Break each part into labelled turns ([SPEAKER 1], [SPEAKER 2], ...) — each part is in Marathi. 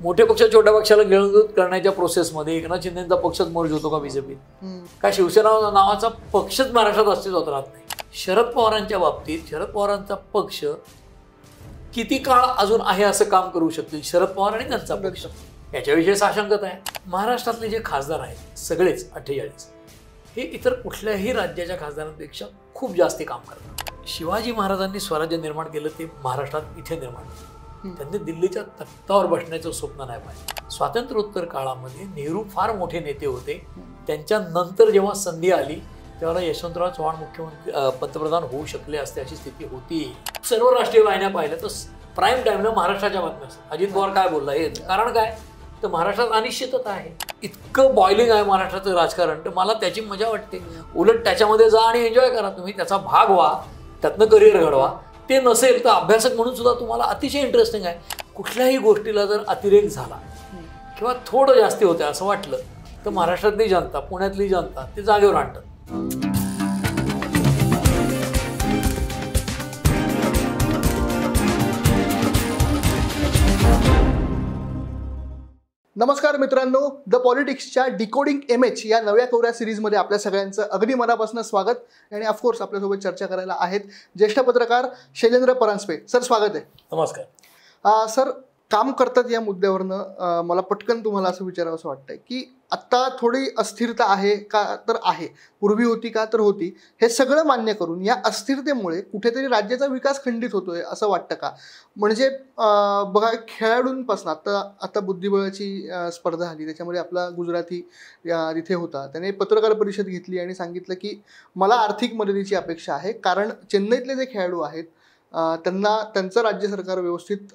[SPEAKER 1] मोठे पक्ष छोट्या पक्षाला गिळंकृत करण्याच्या प्रोसेसमध्ये एकनाथ शिंदेचा पक्षच मर्ज होतो का बीजेपीत? का शिवसेना नावाचा पक्षच महाराष्ट्रात अस्तित्वात राहत नाही? शरद पवारांच्या बाबतीत शरद पवारांचा पक्ष किती काळ अजून आहे असं काम करू शकतील शरद पवार आणि त्यांचा पक्ष, याच्याविषयी साशंकता आहे. महाराष्ट्रातले जे खासदार आहेत सगळेच 48 हे इतर कुठल्याही राज्याच्या खासदारांपेक्षा खूप जास्ती काम करतात. शिवाजी महाराजांनी स्वराज्य निर्माण केलं ते महाराष्ट्रात इथे निर्माण केलं. त्यांनी दिल्लीच्या तख्तावर बसण्याचं स्वप्न नाही पाहिजे. स्वातंत्र्योत्तर काळामध्ये नेहरू फार मोठे नेते होते. त्यांच्या नंतर जेव्हा संधी आली तेव्हा यशवंतराव चव्हाण मुख्यमंत्री पंतप्रधान होऊ शकले असते अशी स्थिती होती. सर्व राष्ट्रीय वाहिन्या पाहिल्या तर प्राईम टाईमला महाराष्ट्राच्या बातम्या असतात. अजित पवार काय बोलला हे कारण काय तर महाराष्ट्रात अनिश्चितता आहे. इतकं बॉइलिंग आहे महाराष्ट्राचं राजकारण तर मला त्याची मजा वाटते. उलट त्याच्यामध्ये जा आणि एन्जॉय करा. तुम्ही त्याचा भाग व्हा, त्यातनं करिअर घडवा. ते नसेल तर अभ्यासक म्हणून सुद्धा तुम्हाला अतिशय इंटरेस्टिंग आहे. कुठल्याही गोष्टीला जर अतिरेक झाला किंवा थोडं जास्ती होतं असं वाटलं तर महाराष्ट्रातली जनता, पुण्यातली जनता ते जागेवर आणतात.
[SPEAKER 2] नमस्कार मित्रांनो, द पॉलिटिक्सच्या डिकोडिंग MH या नव्या कोऱ्या सिरीजमध्ये आपल्या सगळ्यांचं अगदी मनापासून स्वागत. आणि ऑफकोर्स आपल्यासोबत चर्चा करायला आहेत ज्येष्ठ पत्रकार शैलेंद्र परांजपे. सर स्वागत आहे.
[SPEAKER 1] नमस्कार.
[SPEAKER 2] सर, काम करतात या मुद्द्यावरनं मला पटकन तुम्हाला असं विचारावं असं वाटतंय की आत्ता थोडी अस्थिरता आहे का तर आहे, पूर्वी होती का तर होती, हे सगळं मान्य करून या अस्थिरतेमुळे कुठेतरी राज्याचा विकास खंडित होतोय असं वाटतं का? म्हणजे बघा, खेळाडूंपासून आता बुद्धिबळाची स्पर्धा आली, त्याच्यामध्ये आपला गुजराती तिथे होता, त्याने पत्रकार परिषद घेतली आणि सांगितलं की मला आर्थिक मदतीची अपेक्षा आहे कारण चेन्नईतले जे खेळाडू आहेत त्यांना त्यांचं राज्य सरकार व्यवस्थित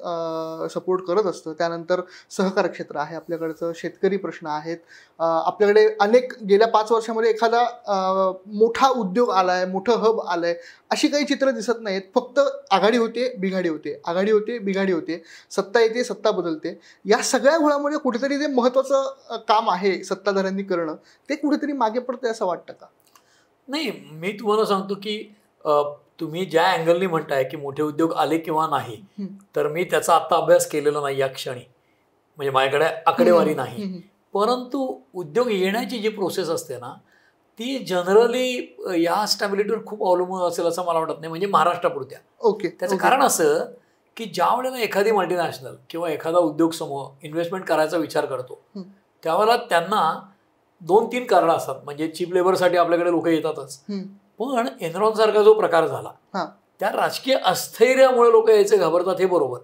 [SPEAKER 2] सपोर्ट करत असतं. त्यानंतर सहकार क्षेत्र आहे आपल्याकडचं, शेतकरी प्रश्न आहेत आपल्याकडे, अनेक गेल्या 5 वर्षामध्ये एखादा मोठा उद्योग आलाय, मोठं हब आलंय अशी काही चित्र दिसत नाहीत. फक्त आघाडी होते बिघाडी होते, आघाडी होते बिघाडी होते, सत्ता येते सत्ता बदलते. या सगळ्या घोळामध्ये कुठेतरी जे महत्त्वाचं काम आहे सत्ताधाऱ्यांनी करणं ते कुठेतरी मागे पडतंय असं वाटतं का?
[SPEAKER 1] नाही, मी तुम्हाला सांगतो की तुम्ही ज्या अँगलनी म्हणताय की मोठे उद्योग आले किंवा नाही, तर मी त्याचा आत्ता अभ्यास केलेला नाही या क्षणी, म्हणजे माझ्याकडे आकडेवारी नाही. परंतु उद्योग येण्याची जी प्रोसेस असते ना ती जनरली या स्टॅबिलिटीवर खूप अवलंबून असेल असं मला वाटत नाही, म्हणजे महाराष्ट्रापुरत्या.
[SPEAKER 2] ओके.
[SPEAKER 1] त्याचं कारण असं की ज्या वेळेला एखादी मल्टीनॅशनल किंवा एखादा उद्योग समूह इन्व्हेस्टमेंट करायचा विचार करतो त्यावेळेला त्यांना 2-3 कारणं असतात. म्हणजे चीप लेबरसाठी आपल्याकडे लोक येतातच, पण एनरॉन सारखा जो प्रकार झाला त्या राजकीय अस्थैर्यामुळे लोक यायचे घाबरतात, हे बरोबर.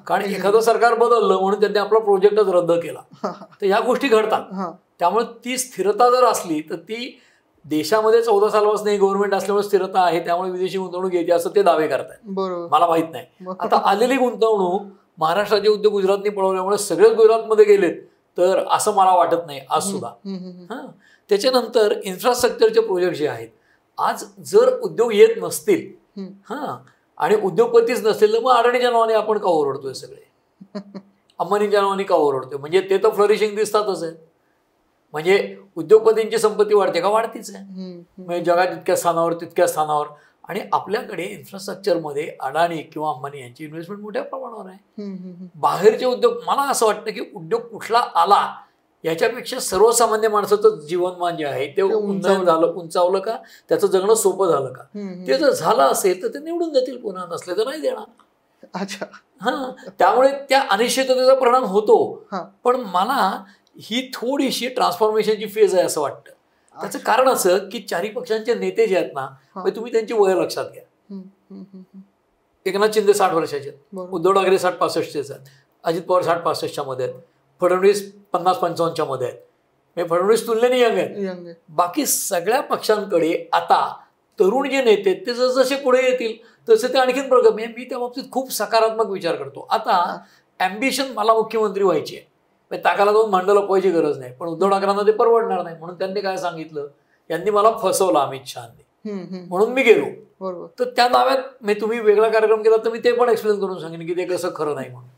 [SPEAKER 1] कारण एखादं सरकार बदललं म्हणून त्यांनी आपला प्रोजेक्टच रद्द केला, तर ह्या गोष्टी घडतात. त्यामुळे ती स्थिरता जर असली तर ती देशामध्ये 14 सालापासून गव्हर्नमेंट असल्यामुळे स्थिरता आहे, त्यामुळे विदेशी गुंतवणूक येते असं ते दावे करतायत. मला माहित नाही. आता आलेली गुंतवणूक महाराष्ट्राचे उद्योग गुजरातने पळवल्यामुळे सगळेच गुजरातमध्ये गेलेत तर असं मला वाटत नाही आज सुद्धा. त्याच्यानंतर इन्फ्रास्ट्रक्चरचे प्रोजेक्ट जे आहेत, आज जर उद्योग येत नसतील आणि उद्योगपतीच नसतील तर मग अडाणीच्या नावाने आपण का ओरडतोय सगळे, अंबानीच्या नावाने का ओरडतोय? म्हणजे ते तर फ्लरिशिंग दिसतातच आहेत. म्हणजे उद्योगपतींची संपत्ती वाढते का? वाढतीच आहे. म्हणजे जगात इतक्या स्थानावर तितक्या स्थानावर, आणि आपल्याकडे इन्फ्रास्ट्रक्चरमध्ये अडाणी किंवा अंबानी यांची इन्व्हेस्टमेंट मोठ्या प्रमाणावर आहे. बाहेरचे उद्योग, मला असं वाटतं की उद्योग कुठला आला याच्यापेक्षा सर्वसामान्य माणसाचं जीवनमान जे आहे ते उंचावलं का, त्याचं जगणं सोपं झालं का, ते जर झालं असेल तर ते निवडून देतील, पुन्हा नसले तर नाही देणार.
[SPEAKER 2] अच्छा.
[SPEAKER 1] त्यामुळे त्या अनिश्चिततेचा परिणाम होतो. पण मला ही थोडीशी ट्रान्सफॉर्मेशनची फेज आहे असं वाटतं. त्याचं कारण असं की चारही पक्षांचे नेते जे आहेत ना, तुम्ही त्यांची वय लक्षात घ्या. एकनाथ शिंदे 60 वर्षाचे आहेत, उद्धव ठाकरे 60-65 आहेत, अजित पवार 60-65च्या मध्ये आहेत, फडणवीस 50-55च्या मध्ये आहेत. म्हणजे फडणवीस तुलनेने यंग आहेत. बाकी सगळ्या पक्षांकडे आता तरुण जे नेते ते जसजसे पुढे येतील तसे ते आणखीन प्रगत. मी त्या बाबतीत खूप सकारात्मक विचार करतो. आता ॲम्बिशन मला मुख्यमंत्री व्हायची आहे, ताकाला जाऊन भांडं लपवायची गरज नाही, पण उद्धव ठाकरेंना ते परवडणार नाही. म्हणून त्यांनी काय सांगितलं, यांनी मला फसवलं अमित शहानी, म्हणून मी गेलो. बरोबर. तर त्या दाव्यात मी तुम्ही वेगळा कार्यक्रम केला तर मी ते पण एक्सप्लेन करून सांगेन की ते कसं खरं नाही म्हणून.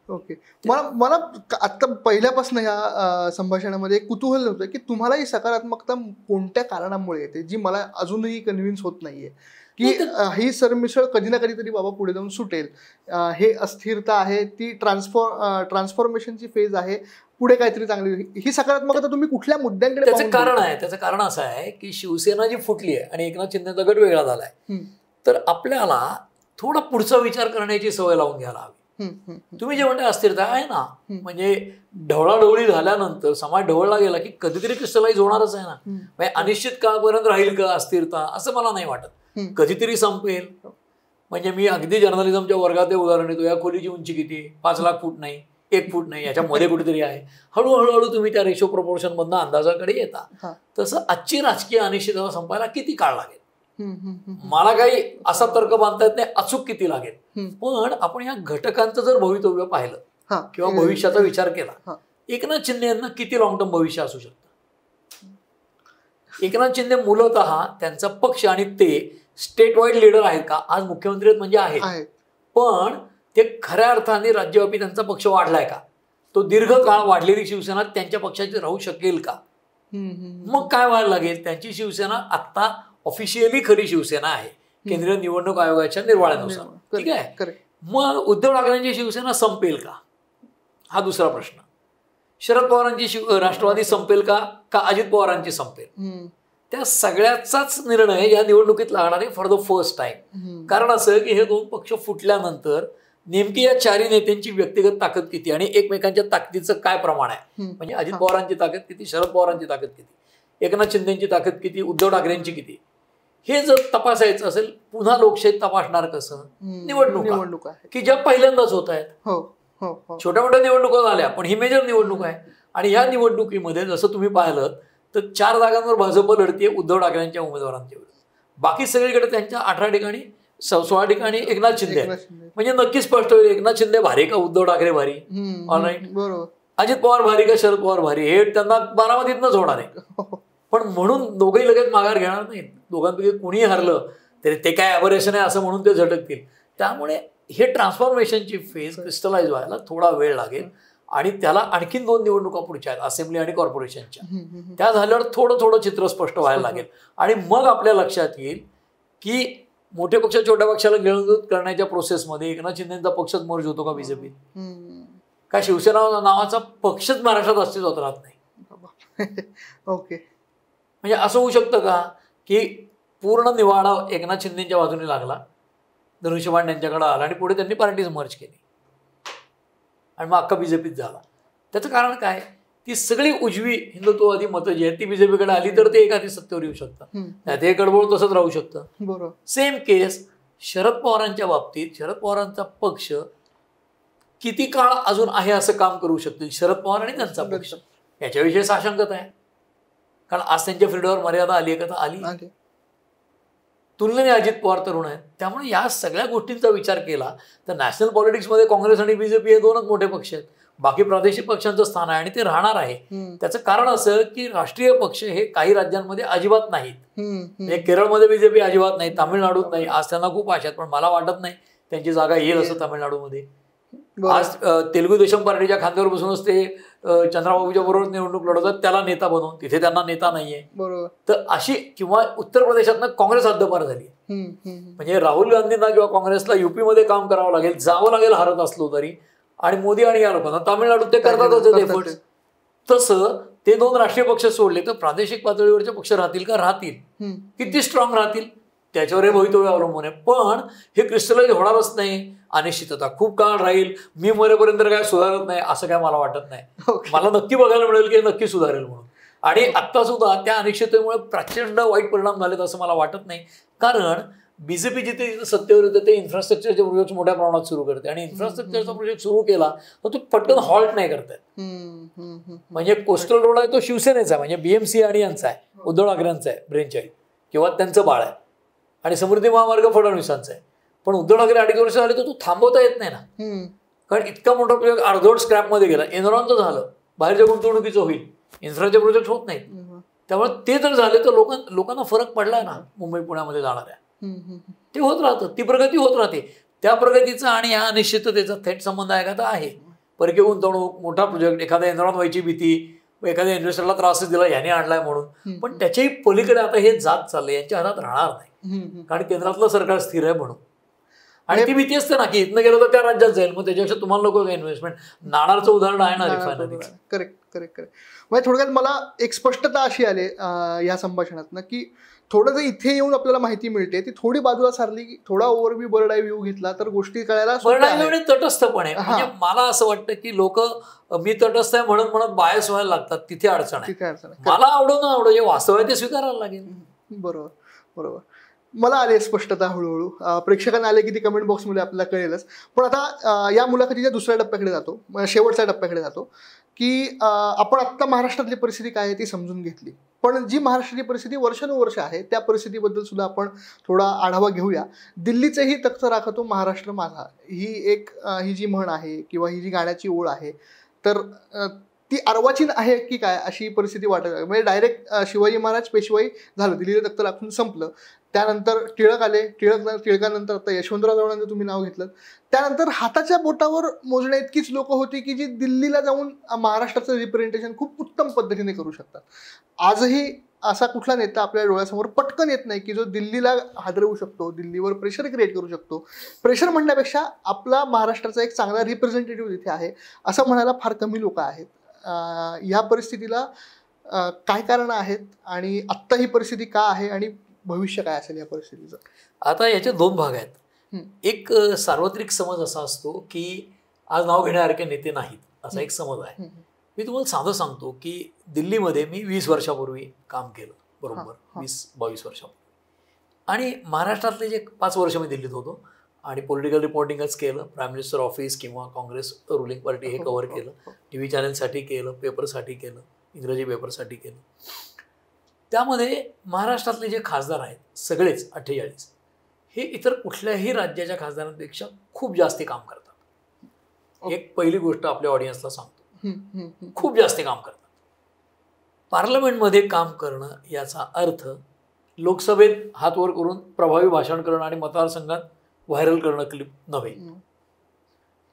[SPEAKER 2] ओके. मला आता पहिल्यापासून ह्या संभाषणामध्ये कुतूहल होतं की तुम्हाला ही सकारात्मकता कोणत्या कारणामुळे येते, जी मला अजूनही कन्व्हिन्स होत नाहीये. की ही सरमिसळ कधी ना कधीतरी बाबा पुढे जाऊन सुटेल, हे अस्थिरता आहे, ती ट्रान्सफॉर्मेशनची फेज आहे, पुढे काहीतरी चांगली होईल. ही सकारात्मकता तुम्ही कुठल्या मुद्द्यांकडे
[SPEAKER 1] त्याचं कारण आहे, त्याचं कारण असं आहे की शिवसेना जी फुटली आहे आणि एकनाथ शिंदेचा गट वेगळा झालाय, तर आपल्याला थोडा पुढचा विचार करण्याची सवय लावून घ्यायला हवी. तुम्ही जे म्हणता अस्थिरता आहे ना, म्हणजे ढवळाढवळी झाल्यानंतर समाज ढवळला गेला की कधीतरी क्रिस्टलाइज होणारच आहे ना. म्हणजे अनिश्चित काळापर्यंत राहील का अस्थिरता असं मला नाही वाटत. कधीतरी संपेल. म्हणजे मी अगदी जर्नलिझमच्या वर्गात उदाहरण देतो, या खोलीची उंची किती, 5 लाख फूट नाही, 1 फूट नाही, याच्यामध्ये कुठेतरी आहे. हळूहळू तुम्ही त्या रेशो प्रपोर्शन मधनं अंदाजाकडे येता. तसं आजची राजकीय अनिश्चितता संपायला किती काळ लागेल मला काही असा तर्क बांधता येत नाही अचूक किती लागेल. पण आपण या घटकांचं जर भवितव्य पाहिलं किंवा भविष्याचा विचार केला, एकनाथ शिंदे यांना किती लॉंग टर्म भविष्य असू शकतं. एकनाथ शिंदे मूलतः त्यांचा पक्ष आणि ते स्टेट वाईड लीडर आहेत का, आज मुख्यमंत्री आहेत म्हणजे आहेत, पण ते खऱ्या अर्थाने राज्यव्यापी त्यांचा पक्ष वाढलाय का, तो दीर्घ काळ वाढलेली शिवसेना त्यांच्या पक्षाची राहू शकेल का. मग काय व्हायला लागेल, त्यांची शिवसेना आत्ता ऑफिशियली खरी शिवसेना आहे केंद्रीय निवडणूक आयोगाच्या निर्वाळ्यानुसार, ठीक आहे. मग उद्धव ठाकरेंची शिवसेना संपेल का, हा दुसरा प्रश्न. शरद पवारांची राष्ट्रवादी संपेल का अजित पवारांची संपेल, त्या सगळ्याचाच निर्णय या निवडणुकीत लागणार आहे फॉर द फर्स्ट टाइम. कारण असं की हे दोन पक्ष फुटल्यानंतर नेमकी या चारही नेत्यांची व्यक्तिगत ताकद किती आणि एकमेकांच्या ताकदीचं काय प्रमाण आहे, म्हणजे अजित पवारांची ताकद किती, शरद पवारांची ताकद किती, एकनाथ शिंदेची ताकद किती, उद्धव ठाकरेंची किती, हे जर तपासायचं असेल पुन्हा लोकशाहीत तपासणार कसं, निवडणुका की ज्या पहिल्यांदाच होत आहेत. छोट्या मोठ्या निवडणुका झाल्या पण ही मेजर निवडणूक आहे. आणि ह्या निवडणुकीमध्ये जसं तुम्ही पाहिलं तर 4 जागांवर भाजप लढतीये उद्धव ठाकरेंच्या उमेदवारांच्या विरुद्ध, बाकी सगळीकडे त्यांच्या 18 ठिकाणी 16 ठिकाणी एकनाथ शिंदे आहेत. म्हणजे नक्कीच स्पष्ट होईल एकनाथ शिंदे भारी का उद्धव ठाकरे भारी, ऑलराईट, अजित पवार भारी का शरद पवार भारी, हे त्यांना बारामतीतनंच होणार आहे. पण म्हणून दोघंही लगेच माघार घेणार नाहीत. दोघांपैकी कुणीही हरलं तरी ते काय अबरेशन आहे असं म्हणून ते झटकतील. त्यामुळे हे ट्रान्सफॉर्मेशनची फेज क्रिस्टलाइज व्हायला थोडा वेळ लागेल आणि त्याला आणखीन 2 निवडणुका पुढच्या आहेत, असेंब्ली आणि कॉर्पोरेशनच्या. त्या झाल्यावर थोडं थोडं चित्र स्पष्ट व्हायला लागेल आणि मग आपल्या लक्षात येईल की मोठे पक्ष छोट्या पक्षाला गिळंकृत करण्याच्या प्रोसेसमध्ये एकनाथ शिंदेचा पक्षच मर्ज होतो का बीजेपीत, का शिवसेना नावाचा पक्षच महाराष्ट्रात अस्तित्वात राहत नाही.
[SPEAKER 2] ओके,
[SPEAKER 1] म्हणजे असं होऊ शकतं का की पूर्ण निवाडा एकनाथ शिंदेच्या बाजूने लागला, धनुष्यबाण यांच्याकडे आला आणि पुढे त्यांनी पार्टीज मर्ज केली आणि मग अख्खा बीजेपीत झाला. त्याचं कारण काय, ती सगळी उजवी हिंदुत्ववादी मतं जी आहेत ती बीजेपीकडे आली तर ते एखादी सत्तेवर येऊ शकतात, नाही ते गडबड तसंच राहू शकतं. बरोबर. सेम केस शरद पवारांच्या बाबतीत, शरद पवारांचा पक्ष किती काळ अजून आहे असं काम करू शकतील शरद पवार आणि त्यांचा पक्ष, याच्याविषयी साशंकता आहे. कारण आज त्यांच्या फ्रीडमवर मर्यादा आली आहे का, तर आली. तुलनेने अजित पवार तरुण आहेत. त्यामुळे या सगळ्या गोष्टींचा विचार केला तर नॅशनल पॉलिटिक्समध्ये काँग्रेस आणि बीजेपी हे 2च मोठे पक्ष आहेत. बाकी प्रादेशिक पक्षांचं स्थान आहे आणि ते राहणार आहे. त्याचं कारण असं की राष्ट्रीय पक्ष हे काही राज्यांमध्ये अजिबात नाहीत. केरळमध्ये बीजेपी अजिबात नाही, तामिळनाडूत नाही. आज त्यांना खूप आशा आहेत पण मला वाटत नाही त्यांची जागा येईल असं तामिळनाडूमध्ये. आज तेलुगू देशम पार्टीच्या खांद्यावर बसूनच ते चंद्राबाबूच्या बरोबर निवडणूक लढवतात, त्याला नेता बनवून, तिथे त्यांना नेता नाहीये. तर अशी, किंवा उत्तर प्रदेशातनं काँग्रेस हद्दपार झाली. म्हणजे राहुल गांधींना किंवा काँग्रेसला युपीमध्ये काम करावं लागेल, जावं लागेल हरत असलो तरी, आणि मोदी आणि या लोकांना तामिळनाडूत ते करतातच एफर्ट्स. तसं ते 2 राष्ट्रीय पक्ष सोडले तर प्रादेशिक पातळीवरचे पक्ष राहतील का, राहतील, किती स्ट्रॉंग राहतील त्याच्यावर हे भवितव्य अवलंबून आहे. पण हे क्रिस्टलाइज होणारच नाही. अनिश्चितता खूप काळ राहील, मी मरेपर्यंत काय सुधारत नाही असं काय मला वाटत नाही. मला नक्की बघायला मिळेल की नक्की सुधारेल म्हणून. आणि आत्ता सुद्धा त्या अनिश्चिततेमुळे प्रचंड वाईट परिणाम झालेत असं मला वाटत नाही. कारण बीजेपी जिथे सत्तेवर येते ते इन्फ्रास्ट्रक्चरचे प्रोजेक्ट मोठ्या प्रमाणात सुरू करते आणि इन्फ्रास्ट्रक्चरचा प्रोजेक्ट सुरू केला तर तो पटकन हॉल्ट नाही करतायत. म्हणजे कोस्टल रोड आहे तो शिवसेनेचा, म्हणजे बीएमसी आणि यांचा आहे, उद्धव ठाकरेंचा आहे ब्रेनचाइल्ड किंवा त्यांचं बाळ आहे, आणि समृद्धी महामार्ग फडणवीसांचा आहे. पण उद्धव ठाकरे 2.5 वर्ष झाले तर तो थांबवता येत नाही ना, कारण इतका मोठा प्रोजेक्ट अर्धवट स्क्रॅपमध्ये गेला. एनरॉनचं झालं, बाहेरच्या गुंतवणुकीचं होईल, इन्फ्राचे प्रोजेक्ट होत नाहीत. त्यामुळे ते जर झाले तर लोकांना फरक पडलाय ना. मुंबई पुण्यामध्ये जाणाऱ्या ते होत राहतं, ती प्रगती होत राहते. त्या प्रगतीचा आणि या अनिश्चिततेचा थेट संबंध आहे का, तर आहे. परकीय गुंतवणूक, मोठा प्रोजेक्ट, एखादा एनरॉन व्हायची भीती, एखाद्या इन्व्हेस्टरला त्रासच दिला याने आणलाय म्हणून, पण त्याच्याही पलीकडे आता हे जात चाललंय, यांच्या हातात राहणार नाही. कारण केंद्रातलं सरकार स्थिर आहे म्हणून. आणि ती भीती असते ना की इथनं गेलं तर त्या राज्यात जाईल, मग त्याच्यापेक्षा तुम्हाला नको इन्व्हेस्टमेंट. नाणारचं उदाहरण आहे ना रिफायनरी.
[SPEAKER 2] Correct correct correct. म्हणजे थोडक्यात मला एक स्पष्टता अशी आली या संभाषणातनं की थोडं जर इथे येऊन आपल्याला माहिती मिळते ती थोडी बाजूला सारली की थोडा ओव्हरव्ह्यू बर्ड आय व्ह्यू घेतला तर गोष्टी कळायला
[SPEAKER 1] तटस्थपणे. म्हणजे मला असं वाटतं की लोक मी तटस्थ आहे म्हणत म्हणत बायस व्हायला लागतात, तिथे अडचण आहे. मला आवडो जे वास्तव आहे ते स्वीकारायला लागेल.
[SPEAKER 2] बरोबर बरोबर. मला आली स्पष्टता हळूहळू. प्रेक्षकांना आले की ती कमेंट बॉक्समध्ये आपल्याला कळेलच. पण आता या मुलाखतीच्या दुसऱ्या टप्प्याकडे जातो, शेवटच्या टप्प्याकडे जातो की आपण आत्ता महाराष्ट्रातली परिस्थिती काय आहे ती समजून घेतली. पण जी महाराष्ट्राची परिस्थिती वर्षानुवर्ष आहे त्या परिस्थितीबद्दल सुद्धा आपण थोडा आढावा घेऊया. दिल्लीचंही तख्त राखतो महाराष्ट्र माझा, ही जी म्हण आहे किंवा ही जी गाण्याची ओळ आहे तर ती अर्वाचीन आहे की काय अशी परिस्थिती वाटत आहे. म्हणजे डायरेक्ट शिवाजी महाराज पेशवाई झालं, दिल्लीला तख्त राखून संपलं. त्यानंतर टिळक आले, टिळकानंतर आता यशवंतराव चव्हाणांचं तुम्ही नाव घेतलं. त्यानंतर हाताच्या बोटावर मोजण्या इतकीच लोक होती की जी दिल्लीला जाऊन महाराष्ट्राचं रिप्रेझेंटेशन खूप उत्तम पद्धतीने करू शकतात. आजही असा कुठला नेता आपल्या डोळ्यासमोर पटकन येत नाही की जो दिल्लीला हादरवू शकतो, दिल्लीवर प्रेशर क्रिएट करू शकतो. प्रेशर म्हणण्यापेक्षा आपला महाराष्ट्राचा एक चांगला रिप्रेझेंटेटिव्ह तिथे आहे असं म्हणायला फार कमी लोक आहेत. ह्या परिस्थितीला काय कारणं आहेत आणि आत्ता ही परिस्थिती का आहे आणि भविष्य काय असेल या परिस्थितीचं?
[SPEAKER 1] आता याचे दोन भाग आहेत. एक सार्वत्रिक समज असा असतो की आज नाव घेण्यासारखे नेते नाहीत असा एक समज आहे. मी तुम्हाला साधं सांगतो की दिल्लीमध्ये मी 20 वर्षापूर्वी काम केलं, बरोबर 20-22 वर्षापूर्वी. आणि महाराष्ट्रातले जे 5 वर्ष मी दिल्लीत होतो आणि पॉलिटिकल रिपोर्टिंगच केलं, प्राईम मिनिस्टर ऑफिस किंवा काँग्रेस रुलिंग पार्टी हे कव्हर केलं, TV चॅनलसाठी केलं, पेपरसाठी केलं, इंग्रजी पेपरसाठी केलं. त्यामध्ये महाराष्ट्रातले जे खासदार आहेत सगळेच 48 हे इतर कुठल्याही राज्याच्या खासदारांपेक्षा खूप जास्ती काम करतात. एक पहिली गोष्ट आपल्या ऑडियन्सला सांगतो, खूप जास्ती काम करतात. पार्लमेंटमध्ये काम करणं याचा अर्थ लोकसभेत हात वर करून प्रभावी भाषण करणं आणि मतदारसंघात व्हायरल करणं क्लिप नव्हे.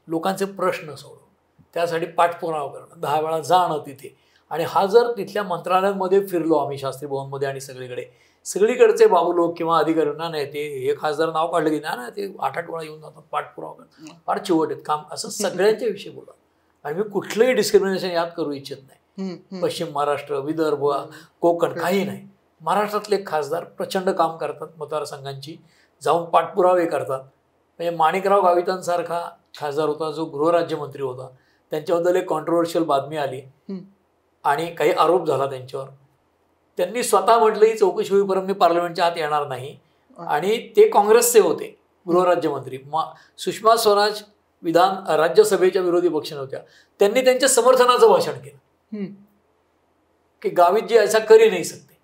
[SPEAKER 1] लोकांचे प्रश्न सोडवणं, त्यासाठी पाठपुरावा करणं, 10 वेळा जाणं तिथे. आणि हा जर तिथल्या मंत्रालयांमध्ये फिरलो आम्ही, शास्त्री भवनमध्ये आणि सगळीकडचे बाबू लोक किंवा अधिकारी नाही ते हे खासदार नाव काढलं की ना ते 8-8 वेळा येऊन जातात पाठपुरावा करणं, फार चिवट आहेत काम, असं सगळ्यांच्या विषयी बोला. आणि मी कुठलंही डिस्क्रिमिनेशन यात करू इच्छित नाही. पश्चिम महाराष्ट्र, विदर्भ, कोकण काही नाही. महाराष्ट्रातले खासदार प्रचंड काम करतात, मतदारसंघांची जाऊन पाठपुरावे करतात. म्हणजे माणिकराव गावितांसारखा खासदार होता जो गृहराज्यमंत्री होता, त्यांच्याबद्दल एक कॉन्ट्रोवर्शियल बातमी आली आणि काही आरोप झाला त्यांच्यावर. त्यांनी स्वतः म्हटलं ही चौकशी होईपर्यंत मी पार्लमेंटच्या आत येणार नाही. आणि ते काँग्रेसचे होते गृहराज्यमंत्री. सुषमा स्वराज राज्यसभेच्या विरोधी पक्ष होत्या, त्यांनी त्यांच्या समर्थनाचं भाषण केलं की गावित जी ऐसा करी नाही सकते.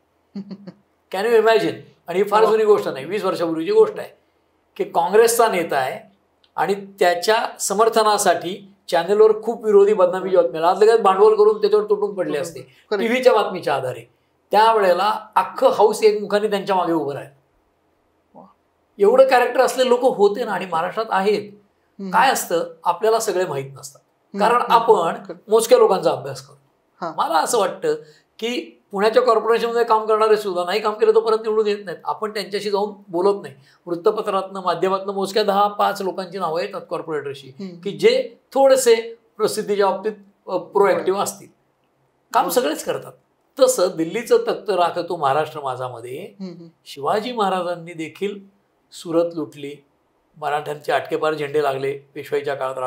[SPEAKER 1] Can you imagine? आणि ही फार जुनी गोष्ट नाही, 20 वर्षापूर्वीची गोष्ट आहे की काँग्रेसचा नेता आहे आणि त्याच्या समर्थनासाठी चॅनलवर खूप विरोधी बदनामी बातम्या आज लगेच भांडवल करून त्याच्यावर तुटून पडले असते टीव्हीच्या बातमीच्या आधारे. त्यावेळेला अख्खं हाऊस एकमुखाने त्यांच्या मागे उभं राहिलं. एवढं कॅरेक्टर असलेले लोक होते ना, आणि महाराष्ट्रात आहेत. काय असतं आपल्याला सगळे माहीत नसतात कारण आपण मोजक्या लोकांचा अभ्यास करतो. मला असं वाटतं की पुण्याच्या कॉर्पोरेशनमध्ये काम करणारे सुद्धा नाही काम केलं तोपर्यंत निवडून येत नाहीत. आपण त्यांच्याशी जाऊन बोलत नाही. वृत्तपत्रातनं माध्यमातनं मोजक्या 10-5 लोकांची नावं येतात कॉर्पोरेटरशी की जे थोडेसे प्रसिद्धीच्या बाबतीत प्रोएक्टिव्ह असतील. काम सगळेच करतात. तसं दिल्लीचं तख्त राखतो महाराष्ट्र माझामध्ये शिवाजी महाराजांनी देखील सुरत लुटली, मराठ्यांचे आटकेपार झेंडे लागले पेशवाईच्या काळात,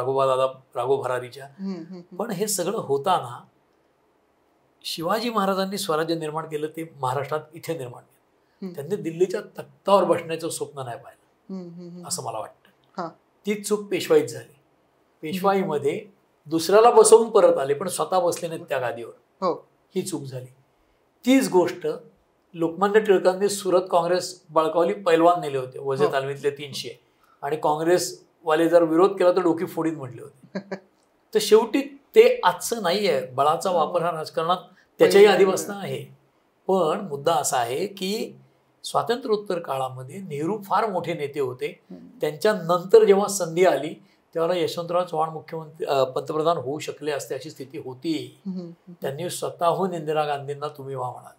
[SPEAKER 1] राघो भरारीच्या. पण हे सगळं होताना शिवाजी महाराजांनी स्वराज्य निर्माण केलं ते महाराष्ट्रात इथे निर्माण केलं. त्यांनी दिल्लीच्या तख्तावर बसण्याचं स्वप्न नाही पाहिलं असं मला वाटतं. ती चूक पेशवाईत झाली. पेशवाईमध्ये दुसऱ्याला बसवून परत आले पण स्वतः बसले नाहीत त्या गादीवर, ही चूक झाली. तीच गोष्ट लोकमान्य टिळकांनी सुरत काँग्रेस बळकावली, पैलवान नेले होते वजे तालमीतले 300 आणि काँग्रेसवाले जर विरोध केला तर डोकी फोडीत म्हटले होते. तर शेवटी ते आजचं नाही आहे. बळाचा वापर हा राजकारणात त्याच्याही आधीपासून आहे. पण मुद्दा असा आहे की स्वातंत्र्योत्तर काळामध्ये नेहरू फार मोठे नेते होते. त्यांच्या नंतर जेव्हा संधी आली तेव्हा यशवंतराव चव्हाण मुख्यमंत्री पंतप्रधान होऊ शकले असते अशी स्थिती होती. त्यांनी स्वतःहून इंदिरा गांधींना तुम्ही व्हा म्हणाले.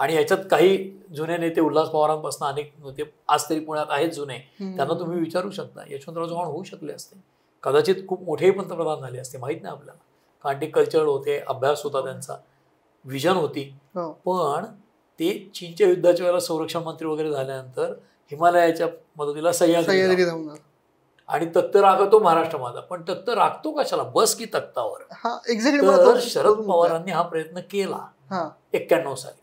[SPEAKER 1] आणि याच्यात काही जुने नेते उल्हास पवारांपासून अनेक नेते आज तरी पुण्यात आहेत जुने, त्यांना तुम्ही विचारू शकता. यशवंतराव चव्हाण होऊ शकले असते, कदाचित खूप मोठेही पंतप्रधान झाले असते, माहीत नाही आपल्याला, कारण ते कल्चरल होते, अभ्यास होता त्यांचा, विजन होती. पण ते चीनच्या युद्धाच्या वेळेला संरक्षण मंत्री वगैरे झाल्यानंतर हिमालयाच्या मदतीला सह्याद्री आणि तख्त राखतो महाराष्ट्र माझा. पण तख्त राखतो कशाला, बस की तख्तावर. तर शरद पवारांनी हा प्रयत्न केला 91 साली.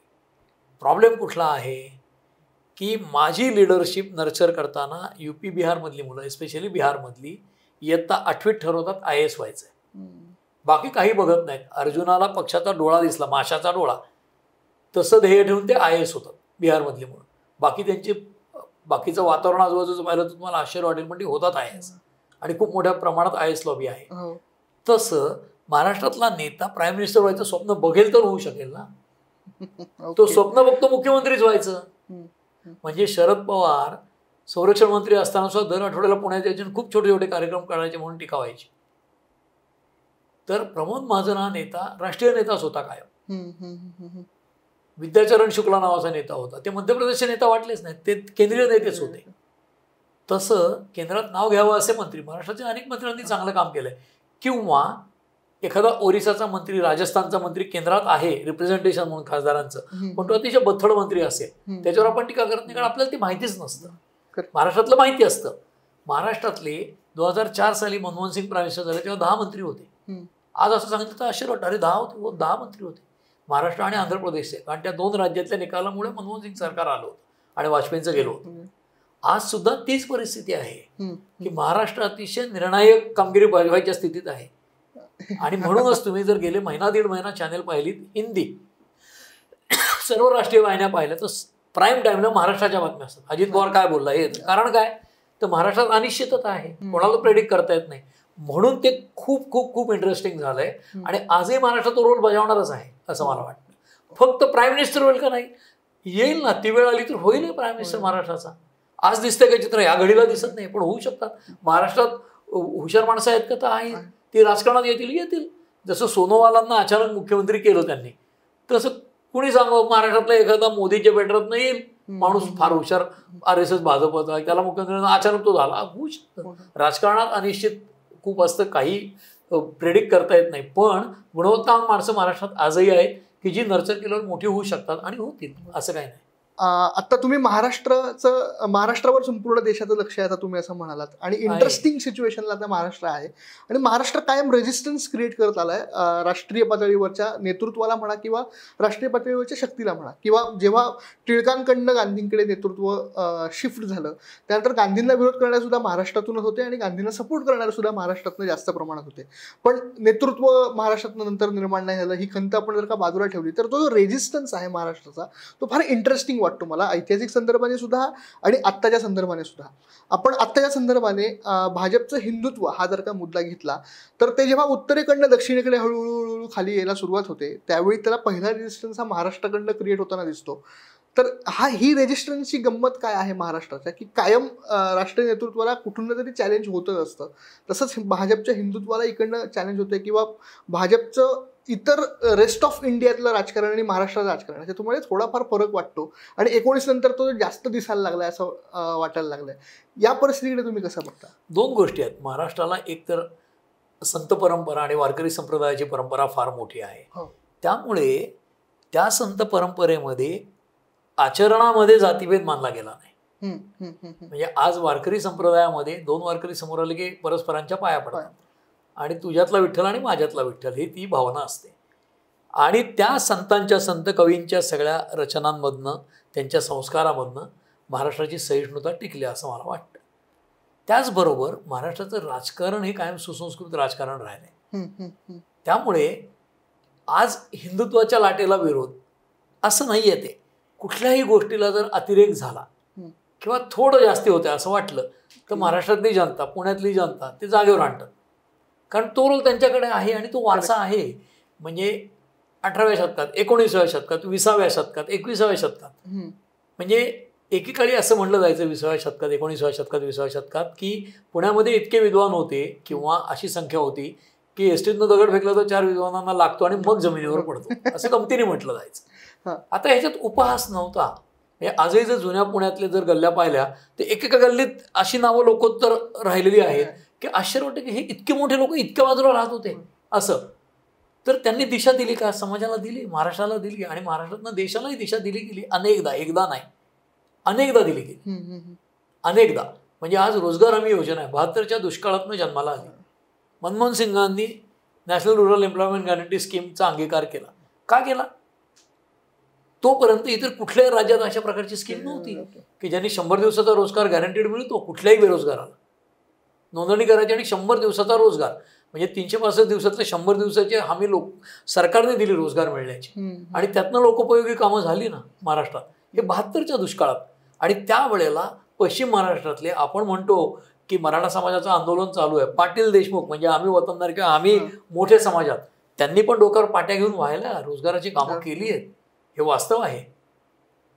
[SPEAKER 1] प्रॉब्लेम कुठला आहे की माझी लिडरशिप नर्चर करताना UP बिहारमधली मुलं, एस्पेशली बिहारमधली, इयत्ता 8वीत ठरवतात IAS व्हायचंय, बाकी काही बघत नाहीत. अर्जुनाला पक्षाचा डोळा दिसला, माशाचा डोळा, तसं ध्येय ठेवून ते IAS होतात बिहारमधली मुलं. बाकी त्यांची बाकीचं वातावरण आजूबाजूचं पाहिलं तर तुम्हाला आश्चर्य वाटेल, पण ते होतात IAS आणि खूप मोठ्या प्रमाणात IAS लॉबी आहे. तसं महाराष्ट्रातला नेता प्राईम मिनिस्टर व्हायचं स्वप्न बघेल तर होऊ शकेल ना. तो स्वप्न बघतो मुख्यमंत्रीच व्हायचं. म्हणजे शरद पवार संरक्षण मंत्री असताना सुद्धा दर आठवड्याला पुण्यात यायचे, खूप छोटे छोटे कार्यक्रम करायचे म्हणून टीका व्हायची. तर प्रमोद महाजन हा नेता राष्ट्रीय नेताच होता कायम. विद्याचरण शुक्ला नावाचा नेता होता, ते मध्य प्रदेशचे नेता वाटलेच नाहीत, ते केंद्रीय नेतेच होते. तसं केंद्रात नाव घ्यावं असे मंत्री महाराष्ट्राच्या अनेक मंत्र्यांनी चांगलं काम केलंय. किंवा एखादा ओरिसाचा मंत्री, राजस्थानचा मंत्री केंद्रात आहे रिप्रेझेंटेशन म्हणून खासदारांचं, पण तो अतिशय बथड मंत्री असेल, त्याच्यावर आपण टीका करत नाही, कारण आपल्याला ते माहितीच नसतं. महाराष्ट्रातलं माहिती असतं. महाराष्ट्रातले 2004 साली मनमोहन सिंग प्राईम मिनिस्टर झाले तेव्हा 10 मंत्री होते. आज असं सांगितलं तर आश्चर्य वाटतं, अरे 10 होते, 10 मंत्री होते महाराष्ट्र आणि आंध्र प्रदेशचे, कारण त्या 2 राज्यातल्या निकालामुळे मनमोहन सिंग सरकार आलं होतं आणि वाजपेयींचं गेलं होतं. आज सुद्धा तीच परिस्थिती आहे की महाराष्ट्र अतिशय निर्णायक कामगिरी बजावायच्या स्थितीत आहे. आणि म्हणूनच तुम्ही जर गेले महिना दीड महिना चॅनेल पाहिलीत, हिंदी सर्व राष्ट्रीय वाहिन्या पाहिल्या, तर प्राईम टाईमला महाराष्ट्राच्या बातम्या असतात. अजित पवार काय बोलला हे, कारण काय तर महाराष्ट्रात अनिश्चितता आहे, कोणाला प्रेडिक्ट करता येत नाही. म्हणून ते खूप खूप खूप इंटरेस्टिंग झालंय आणि आजही महाराष्ट्र तो रोल बजावणारच आहे असं मला वाटतं. फक्त प्राईम मिनिस्टर होईल का नाही, येईल ना, ती वेळ आली तर होईल प्राईम मिनिस्टर महाराष्ट्राचा. आज दिसतंय का चित्र, या घडीला दिसत नाही, पण होऊ शकतात. महाराष्ट्रात हुशार माणसं आहेत का, तर आहेत, ते राजकारणात येतील. जसं सोनोवालांना अचानक मुख्यमंत्री केलं त्यांनी, तसं कुणी सांगावं महाराष्ट्रातला एखादा मोदीच्या बेटरात येईल माणूस फार हुशार, RSS भाजपचा, त्याला मुख्यमंत्री अचानक तो झाला, होऊ शकतं. राजकारणात अनिश्चित खूप असतं, काही प्रेडिक्ट करता येत नाही. पण गुणवत्तावान माणसं महाराष्ट्रात आजही आहेत की जी नर्चर केल्यावर मोठी होऊ शकतात आणि होतील, असं काही नाही.
[SPEAKER 2] आता तुम्ही महाराष्ट्रावर संपूर्ण देशाचं लक्ष आहे, आता तुम्ही असं म्हणालात, आणि इंटरेस्टिंग सिच्युएशनला आता महाराष्ट्र आहे. आणि महाराष्ट्र कायम रेजिस्टन्स क्रिएट करत आलाय राष्ट्रीय पातळीवरच्या नेतृत्वाला म्हणा किंवा राष्ट्रीय पातळीवरच्या शक्तीला म्हणा. किंवा जेव्हा टिळकांकडनं गांधींकडे नेतृत्व शिफ्ट झालं, त्यानंतर गांधींना विरोध करणारे सुद्धा महाराष्ट्रातूनच होते आणि गांधींना सपोर्ट करणारे सुद्धा महाराष्ट्रातनं जास्त प्रमाणात होते. पण नेतृत्व महाराष्ट्रातनं नंतर निर्माण नाही झालं, ही खंत आपण जर का बाजूला ठेवली तर तो जो रेजिस्टन्स आहे महाराष्ट्राचा, तो फार इंटरेस्टिंग वाटतो मला, ऐतिहासिक संदर्भाने सुद्धा आणि आत्ताच्या संदर्भाने सुद्धा. आपण आत्ताच्या संदर्भाने भाजपचं हिंदुत्व हा जर का मुद्दा घेतला तर ते जेव्हा उत्तरेकडनं दक्षिणेकडे हळूहळू खाली यायला सुरुवात होते, त्यावेळी त्याला पहिला रेजिस्टन्स हा महाराष्ट्राकडनं क्रिएट होताना दिसतो. तर ही रेजिस्टन्सची गंमत काय आहे महाराष्ट्राच्या, की कायम राष्ट्रीय नेतृत्वाला कुठून तरी चॅलेंज होतच असतं. तसंच भाजपच्या हिंदुत्वाला इकडनं चॅलेंज होतं, किंवा भाजपचं इतर रेस्ट ऑफ इंडियातलं राजकारण आणि महाराष्ट्राचं राजकारण त्याच्यामुळे थोडाफार फरक वाटतो. आणि 19 नंतर तो जास्त दिसायला लागलाय असं वाटायला लागलंय. या परिस्थितीकडे तुम्ही कसं बघता?
[SPEAKER 1] 2 गोष्टी आहेत. महाराष्ट्राला एकतर संत परंपरा आणि वारकरी संप्रदायाची परंपरा फार मोठी आहे. त्यामुळे त्या संत परंपरेमध्ये आचरणामध्ये जातीभेद मानला गेला नाही. म्हणजे आज वारकरी संप्रदायामध्ये 2 वारकरी समोर आले की परस्परांच्या पाया पडतात आणि तुझ्यातला विठ्ठल आणि माझ्यातला विठ्ठल, ही ती भावना असते. आणि त्या संतांच्या, संत कवींच्या सगळ्या रचनांमधनं, त्यांच्या संस्कारामधनं महाराष्ट्राची सहिष्णुता टिकली असं मला वाटतं. त्याचबरोबर महाराष्ट्राचं राजकारण हे कायम सुसंस्कृत राजकारण राहिलंय. त्यामुळे आज हिंदुत्वाच्या लाटेला विरोध असं नाही आहे. ते कुठल्याही गोष्टीला जर अतिरेक झाला किंवा थोडं जास्ती होतं असं वाटलं तर महाराष्ट्रातली जनता, पुण्यातली जनता ते जागेवर आणतात, कारण तो रोल त्यांच्याकडे आहे आणि तो वारसा आहे. म्हणजे 18व्या शतकात, 19व्या शतकात, 20व्या शतकात, 21व्या शतकात, म्हणजे एकेकाळी असं म्हणलं जायचं 20व्या शतकात, 19व्या शतकात, 20व्या शतकात की पुण्यामध्ये इतके विद्वान होते किंवा अशी संख्या होती की एसटीतनं दगड फेकला तर 4 विद्वानांना लागतो आणि मग जमिनीवर पडतो असं गमतीने म्हटलं जायचं. आता ह्याच्यात उपहास नव्हता. म्हणजे आजही जर जुन्या पुण्यातले जर गल्ल्या पाहिल्या तर एकेका गल्लीत अशी नावं लोकोत्तर राहिलेली आहेत की आश्चर्य वाटतं की हे इतके मोठे लोक इतक्या बाजूला राहत होते असं. तर त्यांनी दिशा दिली का? समाजाला दिली, महाराष्ट्राला दिली आणि महाराष्ट्रातनं देशालाही दिशा दिली गेली अनेकदा. एकदा नाही, अनेकदा दिली गेली, अनेकदा. म्हणजे आज रोजगार हमी योजना आहे 72च्या दुष्काळातनं जन्माला आली. मनमोहन सिंगांनी नॅशनल रुरल एम्प्लॉयमेंट गॅरंटी स्कीमचा अंगीकार केला. का केला? तोपर्यंत इतर कुठल्याही राज्यात अशा प्रकारची स्कीम नव्हती की ज्यांनी 100 दिवसाचा रोजगार गॅरंटीड मिळतो कुठल्याही बेरोजगाराला. नोंदणी करायची आणि 100 दिवसाचा रोजगार म्हणजे 365 दिवसातले 100 दिवसाचे हमी सरकारने दिली रोजगार मिळण्याची आणि त्यातनं लोकोपयोगी कामं झाली ना महाराष्ट्रात. हे 72च्या दुष्काळात. आणि त्यावेळेला पश्चिम महाराष्ट्रातले आपण म्हणतो की मराठा समाजाचं आंदोलन चालू आहे. पाटील देशमुख म्हणजे आम्ही वतनदार किंवा आम्ही मोठे समाजात त्यांनी पण डोक्यावर पाट्या घेऊन व्हायला रोजगाराची कामं केली आहेत. हे वास्तव आहे.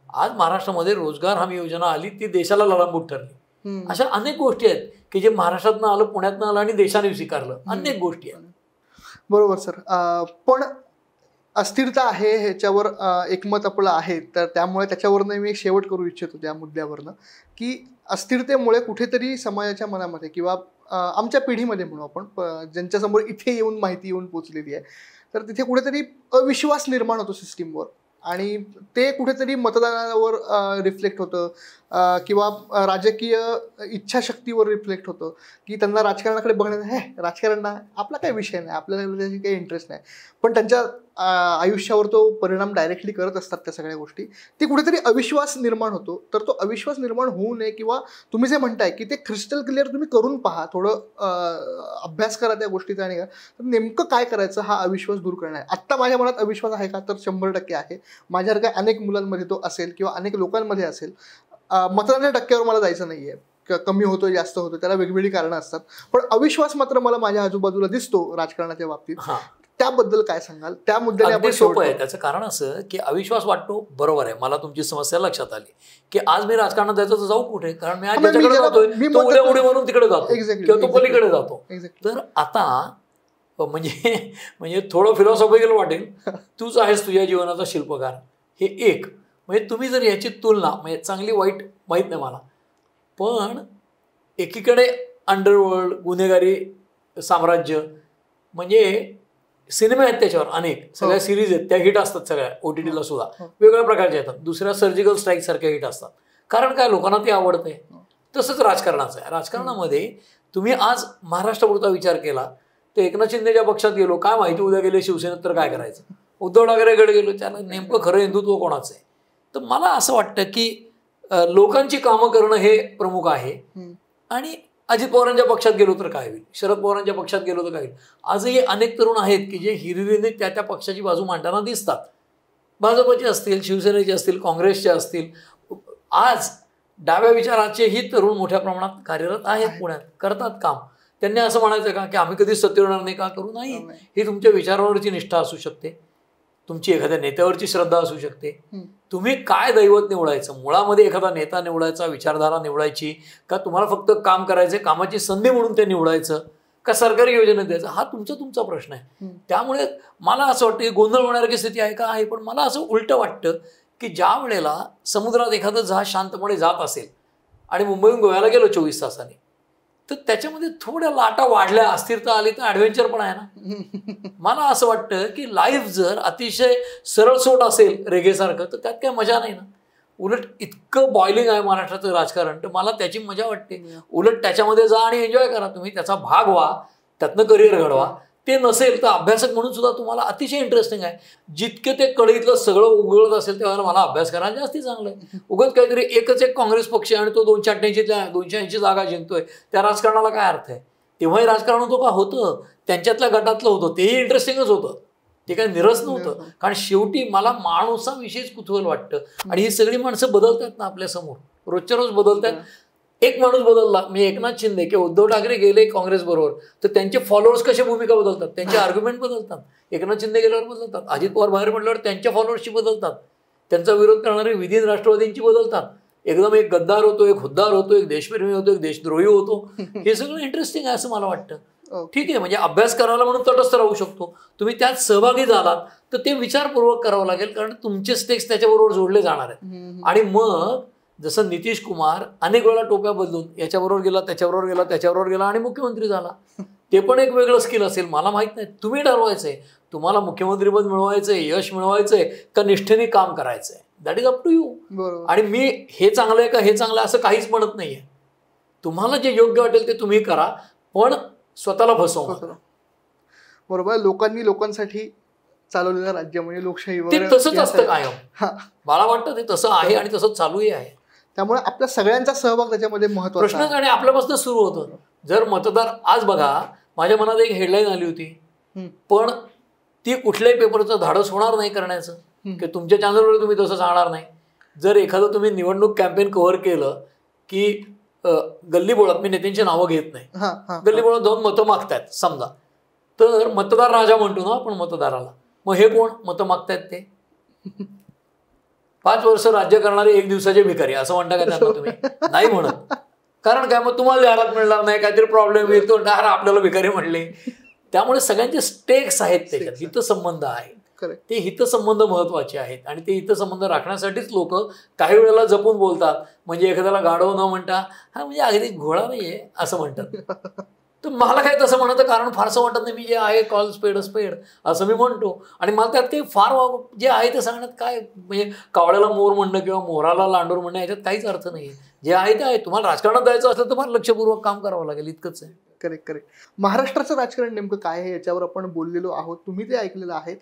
[SPEAKER 1] आज महाराष्ट्रामध्ये रोजगार हमी योजना आली ती देशाला ललांबूट ठरली. अशा अनेक गोष्टी आहेत की जे महाराष्ट्रातनं आलं, पुण्यातनं आलं आणि देशाने स्वीकारलं. अनेक गोष्टी आहेत.
[SPEAKER 2] बरोबर सर. पण अस्थिरता आहे ह्याच्यावर एकमत आपलं आहे. तर त्यामुळे त्याच्यावरनं मी शेवट करू इच्छितो त्या मुद्द्यावरनं की अस्थिरतेमुळे कुठेतरी समाजाच्या मनामध्ये किंवा आमच्या पिढीमध्ये म्हणू आपण ज्यांच्यासमोर इथे येऊन माहिती येऊन पोचलेली आहे तर तिथे कुठेतरी अविश्वास निर्माण होतो सिस्टीमवर आणि ते कुठेतरी मतदानावर रिफ्लेक्ट होतं किंवा राजकीय इच्छाशक्तीवर रिफ्लेक्ट होतं की त्यांना राजकारणाकडे बघण्यात हे राजकारण आपला काही विषय नाही, आपल्याला त्याची काही इंटरेस्ट नाही. पण त्यांच्या आयुष्यावर तो परिणाम डायरेक्टली करत असतात त्या सगळ्या गोष्टी. ती कुठेतरी अविश्वास निर्माण होतो. तर तो अविश्वास निर्माण होऊ नये किंवा तुम्ही जे म्हणताय की ते क्रिस्टल क्लिअर तुम्ही करून पहा, थोडं अभ्यास करा त्या गोष्टीचा आणि तर नेमकं काय करायचं हा अविश्वास दूर करणार. आत्ता माझ्या मनात अविश्वास आहे का? तर 100% आहे. माझ्यासारख्या अनेक मुलांमध्ये तो असेल किंवा अनेक लोकांमध्ये असेल. मतदानाच्या टक्क्यावर मला जायचं नाहीये, कमी होतो जास्त होतो त्याला वेगवेगळी कारणं असतात. पण अविश्वास मात्र मला माझ्या आजूबाजूला दिसतो राजकारणाच्या बाबतीत. त्याबद्दल काय सांगाल? त्या मुद्द्याने आपण
[SPEAKER 1] सोपं आहे. त्याचं कारण असं की अविश्वास वाटतो. बरोबर आहे. मला तुमची समस्या लक्षात आली की आज मी राजकारणात जायचं तर जाऊ कुठे? कारण मी आज ज्याच्याकडे जातोय तो उद्या उडी मारून तिकडे जातो किंवा तो पलीकडे जातो. तर आता म्हणजे थोडं फिलॉसॉफिकल वाटेल. तूच आहेस तुझ्या जीवनाचा शिल्पकार. हे एक म्हणजे तुम्ही जर याची तुलना म्हणजे चांगली वाईट माहीत नाही मला, पण एकीकडे अंडरवर्ल्ड गुन्हेगारी साम्राज्य म्हणजे सिनेमे आहेत त्याच्यावर अनेक सगळ्या सिरीज आहेत त्या हिट असतात सगळ्या OTTला सुद्धा वेगवेगळ्या प्रकारच्या येतात. दुसऱ्या सर्जिकल स्ट्राईक सारख्या हिट असतात. कारण काय लोकांना ते आवडतंय. तसंच राजकारणाचं आहे. राजकारणामध्ये तुम्ही आज महाराष्ट्रापुरता विचार केला तर एकनाथ शिंदेच्या पक्षात गेलो काय माहिती उद्या गेले शिवसेनेत तर काय करायचं. उद्धव ठाकरेकडे गेलो त्याला नेमकं खरं हिंदुत्व कोणाचं आहे. तर मला असं वाटतं की लोकांची कामं करणं हे प्रमुख आहे. आणि अजित पवारांच्या पक्षात गेलो तर काय होईल, शरद पवारांच्या पक्षात गेलो तर काय होईल. आजही अनेक तरुण आहेत की जे हिरिरीने त्या पक्षाची बाजू मांडताना दिसतात. भाजपचे असतील, शिवसेनेचे असतील, काँग्रेसचे असतील. आज डाव्या विचाराचेही तरुण मोठ्या प्रमाणात कार्यरत आहेत, पुण्यात करतात काम. त्यांनी असं म्हणायचं का की आम्ही कधीच सत्तेवर येणार नाही का? करू नाही. ही तुमच्या विचारावरची निष्ठा असू शकते, तुमची एखाद्या नेत्यावरची श्रद्धा असू शकते. तुम्ही काय दैवत निवडायचं, मुळामध्ये एखादा नेता निवडायचा, विचारधारा निवडायची का तुम्हाला फक्त काम करायचं, कामाची संधी म्हणून ते निवडायचं का सरकारी योजनेत द्यायचं, हा तुमचा प्रश्न आहे. त्यामुळे मला असं वाटतं की गोंधळ होण्यासारखी स्थिती आहे का? आहे. पण मला असं उलटं वाटतं की ज्या वेळेला समुद्रात एखादं जहाज शांतपणे जात असेल आणि मुंबईहून गोव्याला गेलो 24 तासांनी तर त्याच्यामध्ये थोड्या लाटा वाढल्या, अस्थिरता आली तर ॲडव्हेंचर पण आहे ना. मला असं वाटतं की लाईफ जर अतिशय सरळसोट असेल रेगेसारखं तर त्यात काय मजा नाही ना. उलट इतकं बॉइलिंग आहे महाराष्ट्राचं राजकारण तर मला त्याची मजा वाटते. उलट त्याच्यामध्ये जा आणि एन्जॉय करा. तुम्ही त्याचा भाग व्हा, त्यातनं करिअर घडवा. ते नसेल तर अभ्यासक म्हणून सुद्धा तुम्हाला अतिशय इंटरेस्टिंग आहे. जितके ते कळीतलं सगळं उघडत असेल तेव्हा मला अभ्यास करायला जास्ती चांगलं आहे. उगाच काहीतरी एकच एक काँग्रेस पक्ष आणि तो 280 जागा जिंकतोय त्या राजकारणाला काय अर्थ आहे? तेव्हाही राजकारण होतं का? होतं. त्यांच्यातल्या गटातलं होतं, तेही इंटरेस्टिंगच होतं. ते काही निरस नव्हतं. कारण शेवटी मला माणसाविषयीच कुतूहल वाटतं. आणि ही सगळी माणसं बदलतात ना आपल्यासमोर, रोजच्या रोज बदलतात. एक माणूस बदलला म्हणजे एकनाथ शिंदे किंवा उद्धव ठाकरे गेले काँग्रेस बरोबर तर त्यांचे फॉलोअर्स कशी भूमिका बदलतात, त्यांचे आर्ग्युमेंट बदलतात. एकनाथ शिंदे गेल्यावर बदलतात, अजित पवार बाहेर पडल्यावर त्यांच्या फॉलोअर्सची बदलतात, त्यांचा विरोध करणारे विधीन राष्ट्रवादींची बदलतात. एकदम एक गद्दार होतो, एक हुद्दार होतो, एक देशप्रेमी होतो, एक देशद्रोही होतो. हे सगळं इंटरेस्टिंग आहे असं मला वाटतं. ठीक आहे, म्हणजे अभ्यास करायला म्हणून तटस्थ राहू शकतो. तुम्ही त्यात सहभागी झालात तर ते विचारपूर्वक करावं लागेल, कारण तुमचे स्टेक्स त्याच्याबरोबर जोडले जाणार आहेत. आणि मग जसं नितीश कुमार अनेक वेळा टोप्या बदलून याच्याबरोबर गेला, त्याच्याबरोबर गेला, त्याच्याबरोबर गेला आणि मुख्यमंत्री झाला. ते पण एक वेगळं स्किल असेल, मला माहित नाही. तुम्ही ठरवायचंय तुम्हाला मुख्यमंत्रीपद मिळवायचंय, यश मिळवायचंय का निष्ठेने काम करायचंय. That is up to you. आणि मी हे चांगलं आहे का हे चांगलं असं काहीच म्हणत नाहीये. तुम्हाला जे योग्य वाटेल ते तुम्ही करा, पण स्वतःला फसवू.
[SPEAKER 2] बरोबर. लोकांनी लोकांसाठी चालवलेलं राज्य म्हणजे लोकशाही
[SPEAKER 1] ते तसंच असतं कायम. मला वाटतं ते तसं आहे आणि तसं चालूही आहे.
[SPEAKER 2] त्यामुळे आपल्या सगळ्यांचा सहभाग त्याच्यामध्ये महत्त्वाचा.
[SPEAKER 1] प्रश्न आणि आपल्यापासून सुरू होतं. जर मतदार, आज बघा माझ्या मनात एक हेडलाईन आली होती, पण ती कुठल्याही पेपरचं धाडस होणार नाही करण्याचं, की तुमच्या चॅनलवर तुम्ही तसं सांगणार नाही. जर एखादं तुम्ही निवडणूक कॅम्पेन कव्हर केलं की गल्लीबोळात, मी नेत्यांची नावं घेत नाही, गल्लीबोळात जाऊन मतं मागतायत समजा, तर मतदार राजा म्हणतो ना आपण मतदाराला. मग हे कोण मतं मागतायत? ते 5 वर्ष राज्य करणारे 1 दिवसाचे भिकारी असं म्हणता का त्यांना तुम्ही? नाही म्हणत. कारण काय, मग तुम्हाला जाहिरात मिळणार नाही, काहीतरी प्रॉब्लेम येतो, आपल्याला भिकारी म्हणले. त्यामुळे सगळ्यांचे स्टेक्स आहेत त्याच्यात, हितसंबंध आहेत. ते हितसंबंध महत्वाचे आहेत आणि ते हितसंबंध राखण्यासाठीच लोक काही वेळेला जपून बोलतात. म्हणजे एखाद्याला गाढव न म्हणता हा म्हणजे अगदी घोळा नाहीये असं म्हणतात. तर मला काय तसं म्हणतं कारण फारसं वाटत नाही. मी जे आहे कॉल स्पेड स्पेड असं मी म्हणतो. आणि मला त्यात काही फार जे आहे ते सांगण्यात काय, म्हणजे कावळ्याला मोर म्हणणं किंवा मोराला लांडोर म्हणणं याच्यात काहीच अर्थ नाही. जे आहे ते आहे. तुम्हाला राजकारणात जायचं असलं तर फार लक्षपूर्वक काम करावं लागेल, इतकंच आहे.
[SPEAKER 2] करेक्ट. महाराष्ट्राचं राजकारण नेमकं काय आहे याच्यावर आपण बोललेलो आहोत, तुम्ही ते ऐकलेलं आहे.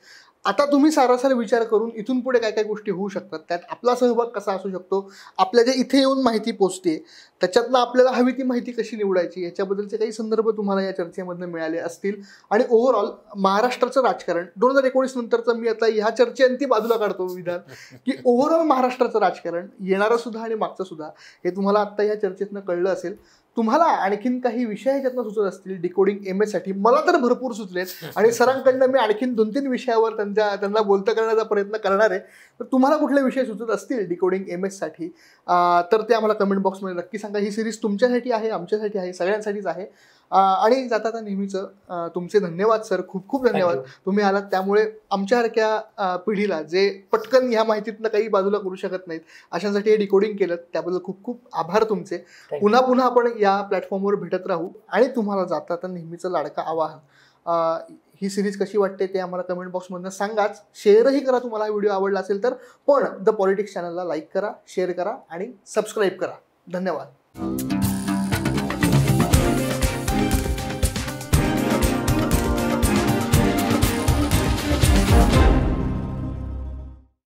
[SPEAKER 2] आता तुम्ही सारासार विचार करून इथून पुढे काय काय गोष्टी होऊ शकतात, त्यात आपला सहभाग कसा असू शकतो, आपल्या जे इथे येऊन माहिती पोचते त्याच्यातनं आपल्याला हवी ती माहिती कशी निवडायची याच्याबद्दलचे काही संदर्भ तुम्हाला या चर्चेमधून मिळाले असतील. आणि ओव्हरऑल महाराष्ट्राचं राजकारण 2019 नंतरचं मी आता ह्या चर्चेअंती बाजूला काढतो विधान, की ओव्हरऑल महाराष्ट्राचं राजकारण येणारं सुद्धा आणि मागचं सुद्धा हे तुम्हाला आत्ता ह्या चर्चेतनं कळलं असेल. तुम्हाला आणखीन काही विषय ह्याच्यातनं सुचत असतील डिकोडिंग MS साठी, मला तर भरपूर सुचलेत आणि सरांकडनं मी आणखीन 2-3 विषयावर त्यांना बोलतं करण्याचा प्रयत्न करणार आहे. तर तुम्हाला कुठले विषय सुचत असतील डिकोडिंग MS साठी तर ते आम्हाला कमेंट बॉक्समध्ये नक्की सांगा. ही सिरीज तुमच्यासाठी आहे, आमच्यासाठी आहे, सगळ्यांसाठीच आहे. आणि जाता नेहमीचं तुमचे धन्यवाद सर, खूप खूप धन्यवाद. तुम्ही आलात त्यामुळे आमच्यासारख्या पिढीला जे पटकन ह्या माहितीतनं काही बाजूला करू शकत नाहीत अशांसाठी हे डिकोडिंग केलं, त्याबद्दल खूप खूप आभार तुमचे. पुन्हा पुन्हा आपण या प्लॅटफॉर्मवर भेटत राहू. आणि तुम्हाला जाता नेहमीचं लाडकं आवाहन, ही सिरीज कशी वाटते ते आम्हाला कमेंट बॉक्समधनं सांगाच. शेअरही करा तुम्हाला हा व्हिडिओ आवडला असेल तर. पण द पॉलिटिक्स चॅनलला लाईक करा, शेअर करा आणि सबस्क्राईब करा. धन्यवाद.